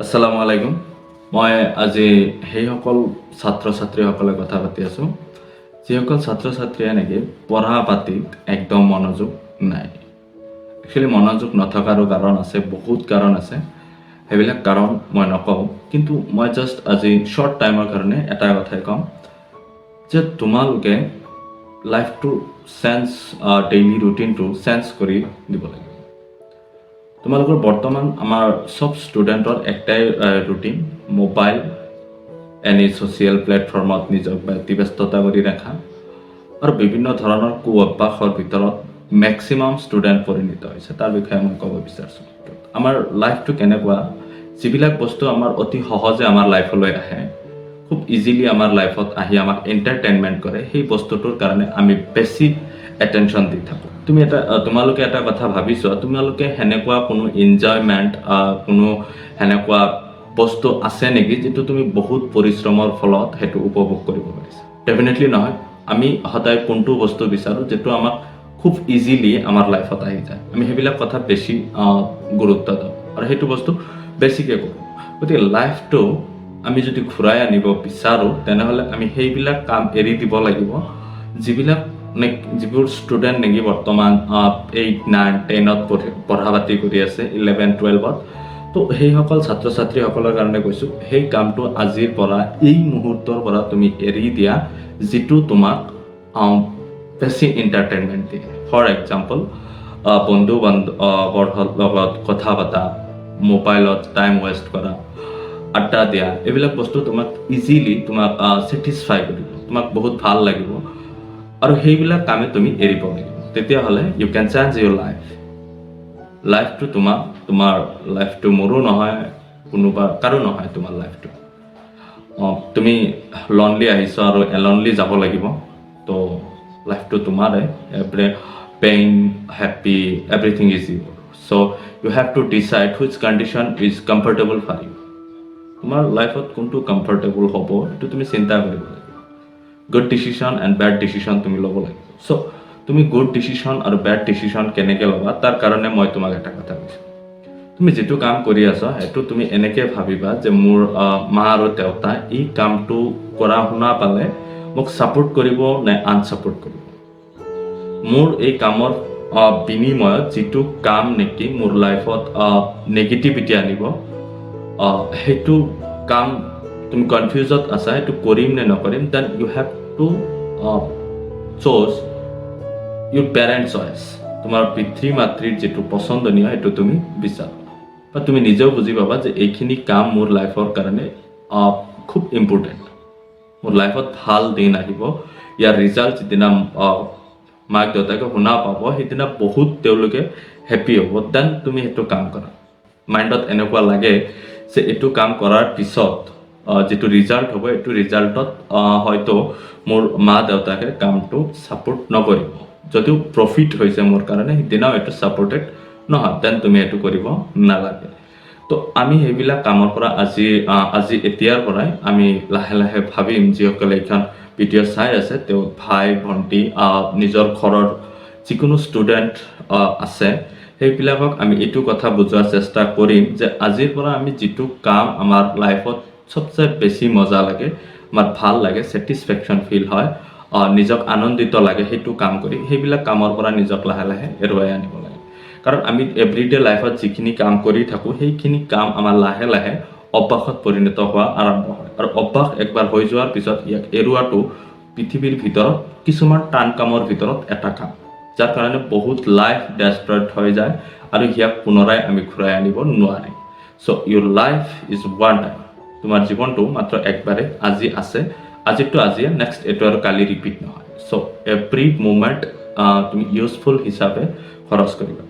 আসসালামু আলাইকুম। মই আজি সেইসকল ছাত্ৰ ছাত্ৰীসকলে কথা পাতি আছোঁ যিসকল ছাত্ৰ ছাত্ৰীয়ে নেকি পঢ়া পাতিত একদম মনোযোগ নাই। একচুৱেলি মনোযোগ নথকাৰো কাৰণ আছে, বহুত কাৰণ আছে। সেইবিলাক কাৰণ মই নকওঁ, কিন্তু মই জাষ্ট আজি শ্বৰ্ট টাইমৰ কাৰণে এটা কথাই ক'ম যে তোমালোকে লাইফটো ডেইলি ৰুটিনটো চেঞ্জ কৰি দিব লাগে। তোমালোকৰ বৰ্তমান আমাৰ সব ষ্টুডেণ্টৰ একটাই ৰুটিন, মোবাইল এনি ছ'চিয়েল প্লেটফৰ্মত নিজক ব্যতিব্যস্ততা কৰি ৰাখা আৰু বিভিন্ন ধৰণৰ অভ্যাসৰ ভিতৰত মেক্সিমাম ষ্টুডেণ্ট পৰিণত হৈছে। তাৰ বিষয়ে মই ক'ব বিচাৰিছোঁ। আমাৰ লাইফটো কেনেকুৱা, যিবিলাক বস্তু আমাৰ অতি সহজে আমাৰ লাইফলৈ আহে, খুব ইজিলি আমাৰ লাইফত আহি আমাক এণ্টাৰটেইনমেণ্ট কৰে, সেই বস্তুটোৰ কাৰণে আমি বেছি এটেনশ্যন দি থাকোঁ। তোমালোকে এটা কথা ভাবিছোৱা, তোমালোকে সেনেকুৱা কোনো এনজয়মেণ্ট, কোনো সেনেকুৱা বস্তু আছে নেকি যিটো তুমি বহুত পৰিশ্ৰমৰ ফলত সেইটো উপভোগ কৰিব পাৰিছা? ডেফিনেটলি নহয়। আমি সদায় কোনটো বস্তু বিচাৰোঁ যিটো আমাক খুব ইজিলি আমাৰ লাইফত আহি যায়, আমি সেইবিলাক কথা বেছি গুৰুত্ব দিওঁ আৰু সেইটো বস্তু বেছিকৈ কৰোঁ। গতিকে লাইফটো আমি যদি ঘূৰাই আনিব বিচাৰোঁ তেনেহ'লে আমি সেইবিলাক কাম এৰি দিব লাগিব যিবোৰ ষ্টুডেণ্ট নেকি বৰ্তমান 8, 9, 10ত পঢ়া পাতি কৰি আছে, 11, 12ত। তো সেইসকল ছাত্ৰ ছাত্ৰীসকলৰ কাৰণে কৈছোঁ, সেই কামটো আজিৰ পৰা, এই মুহূৰ্তৰ পৰা তুমি এৰি দিয়া যিটো তোমাক বেছি এণ্টাৰটেইনমেণ্ট দিয়ে। ফৰ এক্সাম্পল, বন্ধু বান্ধৱৰ লগত কথা পতা, মোবাইলত টাইম ৱেষ্ট কৰা, আড্ডা দিয়া, এইবিলাক বস্তু তোমাক ইজিলি তোমাক ছেটিছফাই কৰিব, তোমাক বহুত ভাল লাগিব আৰু সেইবিলাক কামে তুমি এৰিব লাগিব। তেতিয়াহ'লে ইউ কেন চেঞ্জ ইউৰ লাইফটো তোমাৰ লাইফটো মোৰো নহয়, কাৰো নহয় তোমাৰ লাইফটো। তুমি লনলি আহিছা আৰু এলনলি যাব লাগিব, তো লাইফটো তোমাৰে। Pain, happy, everything is your. So' you have to decide which condition is comfortable for you. তোমাৰ লাইফত কোনটো কমফৰ্টেবল হ'ব সেইটো তুমি চিন্তা কৰিব লাগিব। Good decision and bed decision তুমি ল'ব লাগিব। চ' তুমি গুড ডিচিশ্যন আৰু বেড ডিচিশ্যন কেনেকৈ ল'বা, তাৰ কাৰণে মই তোমাক এটা কথা কৈছোঁ। তুমি যিটো কাম কৰি আছা সেইটো তুমি এনেকৈ ভাবিবা যে মোৰ মা আৰু দেউতা এই কামটো কৰা শুনা পালে মোক ছাপোৰ্ট কৰিব নে আনছাপোৰ্ট কৰিব। মোৰ এই কামৰ বিনিময়ত যিটো কাম নেকি মোৰ লাইফত নেগেটিভিটি আনিব, সেইটো কাম তুমি কনফিউজত আছা, সেইটো কৰিম নে নকৰিম, then you have to choose your parent choice. তোমাৰ পিতৃ মাতৃৰ যিটো পচন্দনীয় সেইটো তুমি বিচাৰা, বা তুমি নিজেও বুজি পাবা যে এইখিনি কাম মোৰ লাইফৰ কাৰণে খুব ইম্পৰ্টেণ্ট। মোৰ লাইফত ভাল দিন আহিব, ইয়াৰ ৰিজাল্ট যিদিনা মাক দেউতাকে শুনা পাব, সেইদিনা বহুত তেওঁলোকে হেপ্পী হ'ব। দেন তুমি সেইটো কাম কৰা। মাইণ্ডত এনেকুৱা লাগে যে এইটো কাম কৰাৰ পিছত যিটো ৰিজাল্ট হ'ব, এইটো ৰিজাল্টত হয়তো মোৰ মা দেউতাকে কামটো ছাপোৰ্ট নকৰিব। যদিও প্ৰফিট হৈছে মোৰ কাৰণে, সেইদিনাও এইটো ছাপোৰ্টেড নহয়, দেন তুমি এইটো কৰিব নালাগে। তো আমি সেইবিলাক কামৰ পৰা এতিয়াৰ পৰাই আমি লাহে লাহে ভাবিম, যিসকলে এইখন ভিডিঅ' চাই আছে, তেওঁ ভাই ভণ্টি, নিজৰ ঘৰৰ যিকোনো ষ্টুডেণ্ট আছে, সেইবিলাকক আমি এইটো কথা বুজোৱাৰ চেষ্টা কৰিম যে আজিৰ পৰা আমি যিটো কাম আমাৰ লাইফত চবচে বেছি মজা লাগে, আমাৰ ভাল লাগে, ছেটিছফেকশ্যন ফিল হয়, নিজক আনন্দিত লাগে সেইটো কাম কৰি, সেইবিলাক কামৰ পৰা নিজক লাহে লাহে এৰুৱাই আনিব লাগে। কাৰণ আমি এভৰিডে লাইফত যিখিনি কাম কৰি থাকোঁ, সেইখিনি কাম আমাৰ লাহে লাহে অভ্যাসত পৰিণত হোৱা আৰম্ভ হয়। আৰু অভ্যাস একবাৰ হৈ যোৱাৰ পিছত ইয়াক এৰুৱাটো পৃথিৱীৰ ভিতৰত কিছুমান টান কামৰ ভিতৰত এটা কাম, যাৰ কাৰণে বহুত লাইফ ডেষ্ট্ৰয়ড হৈ যায় আৰু ইয়াক পুনৰাই আমি ঘূৰাই আনিব নোৱাৰিম। চ' ইউৰ লাইফ ইজ ওৱান টাইম। তোমাৰ জীৱনটো মাত্ৰ একবাৰে আজি আছে, আজিতো আজিয়ে, নেক্সট এইটো আৰু কালি ৰিপিট নহয়। চ' এভৰি মুমেণ্ট তুমি ইউজফুল হিচাপে খৰচ কৰিবা।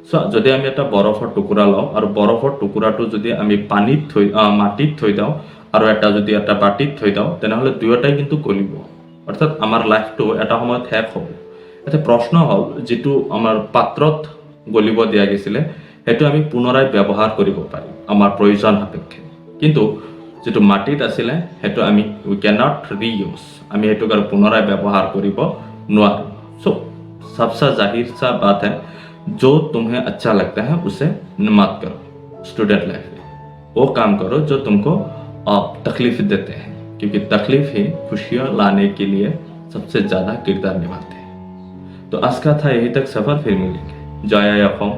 চ' যদি আমি এটা বৰফৰ টুকুৰা লওঁ আৰু বৰফৰ টুকুৰাটো যদি আমি মাটিত থৈ দিওঁ আৰু যদি এটা বাতিত থৈ দিওঁ, তেনেহ'লে দুয়োটাই কিন্তু গলিব, অৰ্থাৎ আমাৰ লাইফটো এটা সময়ত শেষ হ'ব। এটা প্ৰশ্ন হ'ল, যিটো আমাৰ পাত্ৰত গলিব দিয়া গৈছিলে সেইটো আমি পুনৰাই ব্যৱহাৰ কৰিব পাৰিম আমাৰ প্ৰয়োজন সাপেক্ষে, কিন্তু যিটো মাটিত আছিলে সেইটো উই কেন নট ৰিইউজ, আমি সেইটোক আৰু পুনৰাই ব্যৱহাৰ কৰিব নোৱাৰোঁ। চ' सबसे जाहिर सा बात है, जो तुम्हें अच्छा लगता है उसे मत करो स्टूडेंट लाइफ में। वो काम करो जो तुमको तकलीफ देते हैं, क्योंकि तकलीफ ही खुशियाँ लाने के लिए सबसे ज़्यादा किरदार निभाते हैं। तो आज का था यही तक सफ़र, फिर मिलेंगे। जय अफम।